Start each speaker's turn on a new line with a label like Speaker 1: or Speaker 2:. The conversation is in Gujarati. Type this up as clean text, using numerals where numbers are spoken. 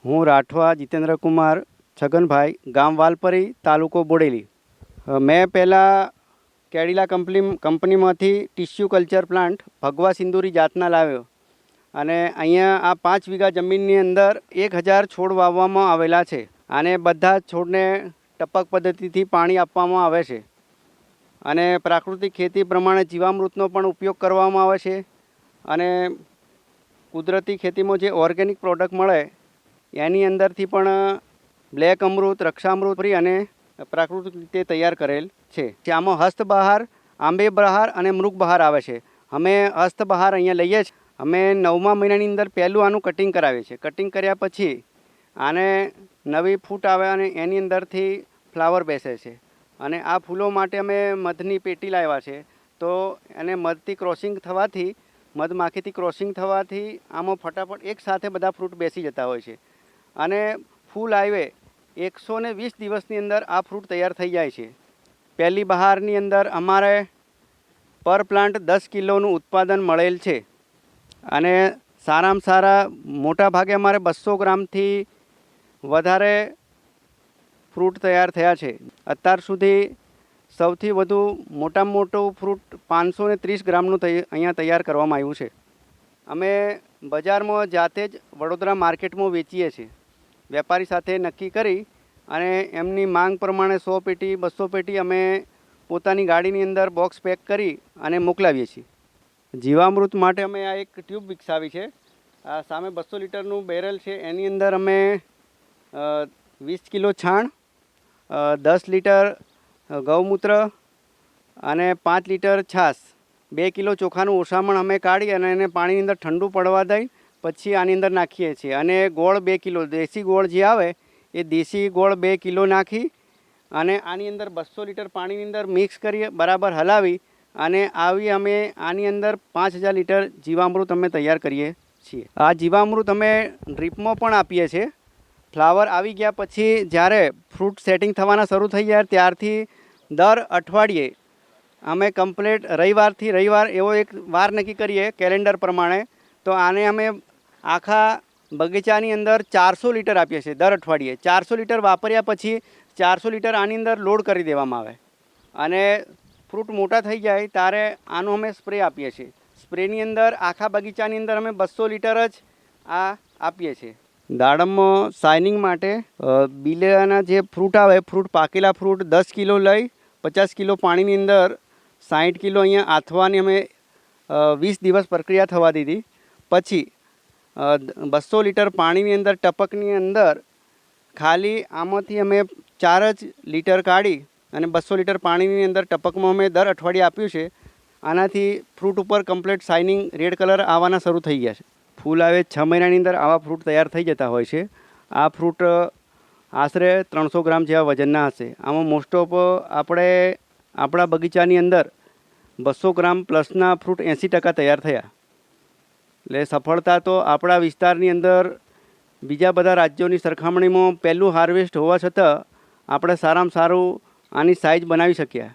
Speaker 1: હું રાઠવા જીતેન્દ્ર કુમાર છગનભાઈ, ગામ વાલપરી, તાલુકો બોડેલી. મેં પહેલાં કેડિલા કંપનીમાંથી ટિશ્યુ કલ્ચર પ્લાન્ટ ભગવા સિંદુરી જાતના લાવ્યો અને અહીંયા આ 5 વીઘા જમીનની અંદર 1000 છોડ વાવવામાં આવેલા છે. અને બધા છોડને ટપક પદ્ધતિથી પાણી આપવામાં આવે છે અને પ્રાકૃતિક ખેતી પ્રમાણે જીવામૃતનો પણ ઉપયોગ કરવામાં આવે છે. અને કુદરતી ખેતીમાં જે ઓર્ગેનિક પ્રોડક્ટ મળે એની અંદરથી પણ બ્લેક અમૃત, રક્ષામૃત અને પ્રાકૃતિક રીતે તૈયાર કરેલ છે. આમાં હસ્તબહાર, આંબે બહાર અને મૃગ બહાર આવે છે. અમે હસ્તબહાર અહીંયા લઈએ છીએ. અમે 9મા મહિનાની અંદર પહેલું આનું કટિંગ કરાવીએ છીએ. કટિંગ કર્યા પછી આને નવી ફૂટ આવે અને એની અંદરથી ફ્લાવર બેસે છે. અને આ ફૂલો માટે અમે મધની પેટી લાવ્યા છે. તો એને મધથી ક્રોસિંગ થવાથી, મધમાખીથી ક્રોસિંગ થવાથી આમાં ફટાફટ એકસાથે બધા ફ્રૂટ બેસી જતા હોય છે. અને ફૂલ આવે 120 દિવસની અંદર આ ફ્રૂટ તૈયાર થઈ જાય છે. પહેલી બહારની અંદર અમારે પર પ્લાન્ટ 10 કિલોનું ઉત્પાદન મળેલ છે. અને સારામાં સારા મોટા ભાગે અમારે 200 ગ્રામથી વધારે ફ્રૂટ તૈયાર થયા છે. અત્યાર સુધી સૌથી વધુ મોટામાં મોટું ફ્રૂટ 530 ગ્રામનું અહીંયા તૈયાર કરવામાં આવ્યું છે. અમે બજારમાં જાતે જ વડોદરા માર્કેટમાં વેચીએ છીએ. વેપારી સાથે નક્કી કરી અને એમની માંગ પ્રમાણે 100 પેટી 200 પેટી અમે પોતાની ગાડીની અંદર બોક્સ પેક કરી અને મોકલાવીએ છીએ. જીવામૃત માટે અમે આ એક ટ્યુબ વિકસાવી છે. આ સામે 200 લીટરનું બેરલ છે. એની અંદર અમે 20 કિલો છાણ, 10 લીટર ગૌમૂત્ર અને 5 લીટર છાશ, 2 કિલો ચોખાનું ઓસામણ અમે કાઢી અને એને પાણીની અંદર ઠંડુ પડવા દઈ પછી આની અંદર નાખીએ છીએ. અને ગોળ 2 કિલો, દેશી ગોળ જે આવે એ દેશી ગોળ 2 કિલો નાખી અને આની અંદર 200 લીટર પાણીની અંદર મિક્સ કરી બરાબર હલાવી અને અમે આની અંદર 5000 લીટર જીવામૃત અમે તૈયાર કરીએ છીએ. આ જીવામૃત અમે ડ્રીપમાં પણ આપીએ છીએ. ફ્લાવર આવી ગયા પછી જ્યારે ફ્રૂટ સેટિંગ થવાના શરૂ થઈ જાય ત્યારથી દર અઠવાડિયે અમે કમ્પ્લીટ રવિવારથી રવિવાર એવો એક વાર નક્કી કરીએ કેલેન્ડર પ્રમાણે. તો આને અમે આખા બગીચાની અંદર 400 લીટર આપીએ છીએ દર અઠવાડિયે. 400 લીટર વાપર્યા પછી 400 લીટર આની અંદર લોડ કરી દેવામાં આવે અને ફ્રૂટ મોટા થઈ જાય ત્યારે આનો અમે સ્પ્રે આપીએ છીએ. સ્પ્રેની અંદર આખા બગીચાની અંદર અમે 200 લીટર જ આ આપીએ છીએ. દાડમમાં શાઇનિંગ માટે બિલાના જે ફ્રૂટ આવે, ફ્રૂટ પાકેલા ફ્રૂટ 10 કિલો લઈ 50 કિલો પાણીની અંદર 60 કિલો અહીંયા આથવાની અમે 20 દિવસ પ્રક્રિયા થવા દીધી. પછી 200 લીટર પાણીની અંદર ટપકની અંદર ખાલી આમાંથી અમે 4 જ લીટર કાઢી અને 200 લીટર પાણીની અંદર ટપકમાં અમે દર અઠવાડિયે આપ્યું છે. આનાથી ફ્રૂટ ઉપર કમ્પ્લીટ શાઇનિંગ રેડ કલર આવવાના શરૂ થઈ ગયા છે. ફૂલ આવે 6 મહિનાની અંદર આવા ફ્રૂટ તૈયાર થઈ જતા હોય છે. આ ફ્રૂટ આશરે 300 ગ્રામ જેવા વજનના હશે. આમાં મોસ્ટ ઓફ આપણે આપણા બગીચાની અંદર 200 ગ્રામ પ્લસના ફ્રૂટ 80% તૈયાર થયા. એટલે સફળતા તો આપણા વિસ્તારની અંદર બીજા બધા રાજ્યોની સરખામણીમાં પહેલું હાર્વેસ્ટ હોવા છતાં આપણે સારામાં સારું આની સાઇઝ બનાવી શક્યા.